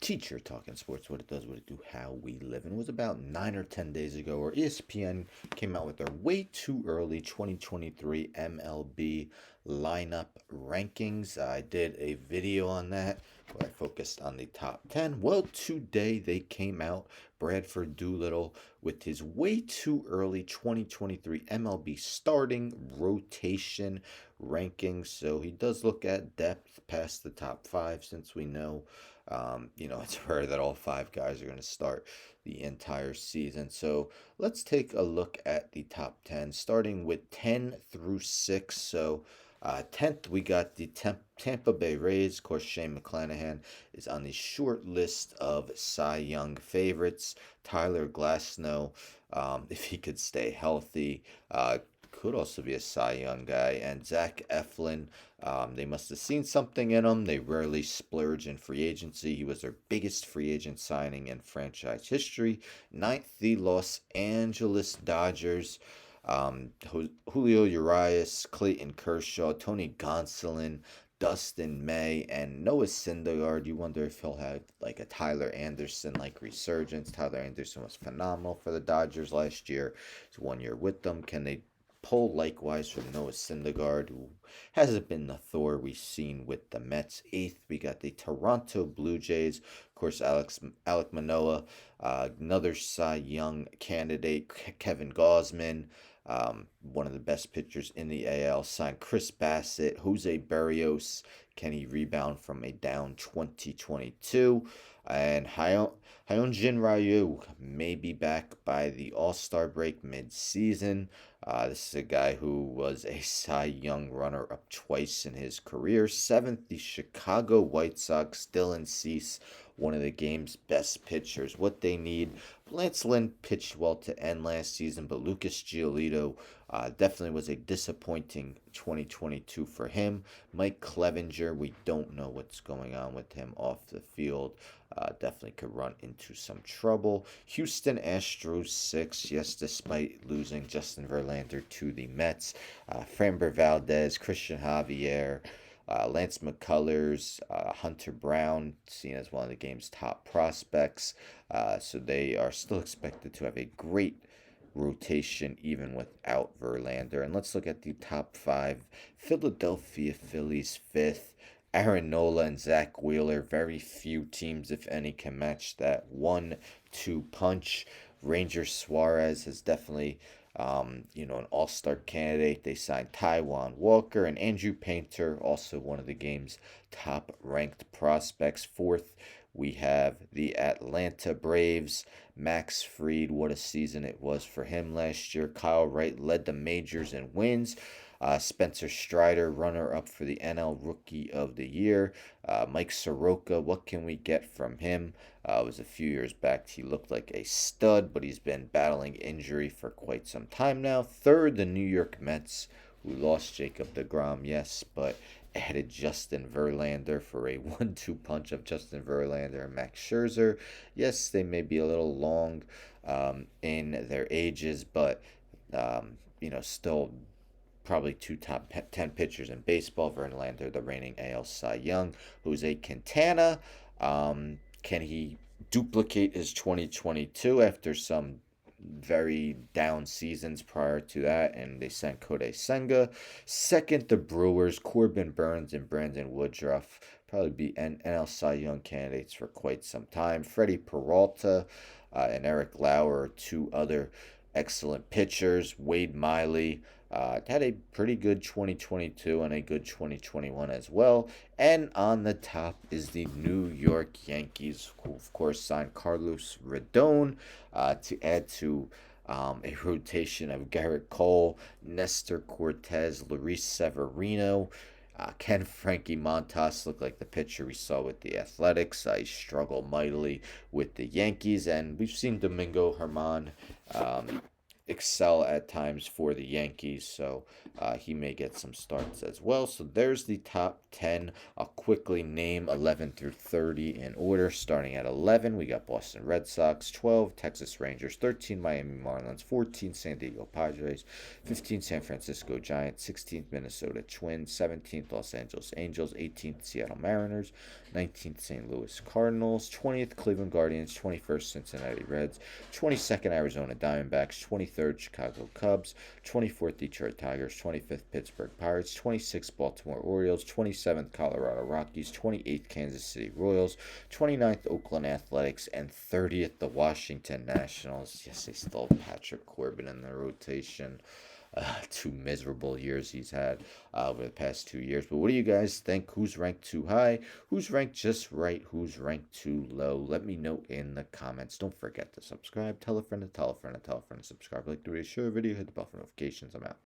Teacher talking sports, what it does, what it do, how we live. And it was about 9 or 10 days ago where ESPN came out with their way too early 2023 MLB lineup rankings. I did a video on that where I focused on the top 10. Well, today they came out, Bradford Doolittle, with his way too early 2023 MLB starting rotation rankings. So he does look at depth past the top five, since we know it's rare that all five guys are going to start the entire season. So let's take a look at the top 10, starting with 10 through 6. So 10th, we got the Tampa Bay Rays. Of course, Shane McClanahan is on the short list of Cy Young favorites. Tyler Glasnow, if he could stay healthy, could also be a Cy Young guy. And Zach Eflin, they must have seen something in him. They rarely splurge in free agency. He was their biggest free agent signing in franchise history. Ninth, the Los Angeles Dodgers. Julio Urias, Clayton Kershaw, Tony Gonsolin, Dustin May, and Noah Syndergaard. You wonder if he'll have like a Tyler Anderson like resurgence. Tyler Anderson was phenomenal for the Dodgers last year. It's 1 year with them. Can they pull likewise from Noah Syndergaard, who hasn't been the Thor we've seen with the Mets? Eighth, we got the Toronto Blue Jays. Of course, Alek Manoah, another Cy Young candidate. Kevin Gausman, one of the best pitchers in the AL, signed Chris Bassett. Jose Berrios, can he rebound from a down 2022? And Hyunjin Ryu may be back by the All-Star break mid-season. This is a guy who was a Cy Young runner-up twice in his career. Seventh, the Chicago White Sox. Dylan Cease, one of the game's best pitchers. What they need: Lance Lynn pitched well to end last season, but Lucas Giolito definitely was a disappointing 2022 for him. Mike Clevenger, we don't know what's going on with him off the field. Definitely could run into some trouble. Houston Astros 6, yes, despite losing Justin Verlander to the Mets. Framber Valdez, Christian Javier, Lance McCullers, Hunter Brown, seen as one of the game's top prospects. So they are still expected to have a great rotation even without Verlander. And let's look at the top five. Philadelphia Phillies 5th. Aaron Nola and Zach Wheeler. Very few teams, if any, can match that 1-2 punch. Ranger Suarez is definitely an all-star candidate. They signed Taijuan Walker and Andrew Painter, also one of the game's top-ranked prospects. Fourth, we have the Atlanta Braves. Max Fried, what a season it was for him last year. Kyle Wright led the majors in wins. Spencer Strider, runner-up for the NL Rookie of the Year. Mike Soroka, what can we get from him? It was a few years back. He looked like a stud, but he's been battling injury for quite some time now. Third, the New York Mets, who lost Jacob deGrom, yes, but added Justin Verlander for a 1-2 punch of Justin Verlander and Max Scherzer. Yes, they may be a little long in their ages, but still probably two top 10 pitchers in baseball. Verlander, the reigning AL Cy Young. Jose Quintana, can he duplicate his 2022 after some very down seasons prior to that? And they sent Kodai Senga. Second, the Brewers. Corbin Burns and Brandon Woodruff probably be NL Cy Young candidates for quite some time. Freddie Peralta and Eric Lauer are two other excellent pitchers. Wade Miley had a pretty good 2022 and a good 2021 as well. And on the top is the New York Yankees, who of course signed Carlos Rodon to add to a rotation of Garrett Cole, Nestor Cortez, Luis Severino. Can Frankie Montas look like the pitcher we saw with the Athletics? He struggled mightily with the Yankees, and we've seen Domingo Germán excel at times for the Yankees, so he may get some starts as well. So there's the top 10. I'll quickly name 11 through 30 in order. Starting at 11, we got Boston Red Sox. 12, Texas Rangers. 13, Miami Marlins. 14, San Diego Padres. 15, San Francisco Giants. 16th, Minnesota Twins. 17th, Los Angeles Angels. 18th, Seattle Mariners. 19th St. Louis Cardinals, 20th Cleveland Guardians, 21st Cincinnati Reds, 22nd Arizona Diamondbacks, 23rd Chicago Cubs, 24th Detroit Tigers, 25th Pittsburgh Pirates, 26th Baltimore Orioles, 27th Colorado Rockies, 28th Kansas City Royals, 29th Oakland Athletics, and 30th the Washington Nationals. Yes, they still have Patrick Corbin in their rotation. Two miserable years he's had over the past 2 years. But what do you guys think? Who's ranked too high? Who's ranked just right? Who's ranked too low? Let me know in the comments. Don't forget to subscribe. Tell a friend to tell a friend to tell a friend to subscribe. Like the video, share the video, hit the bell for notifications. I'm out.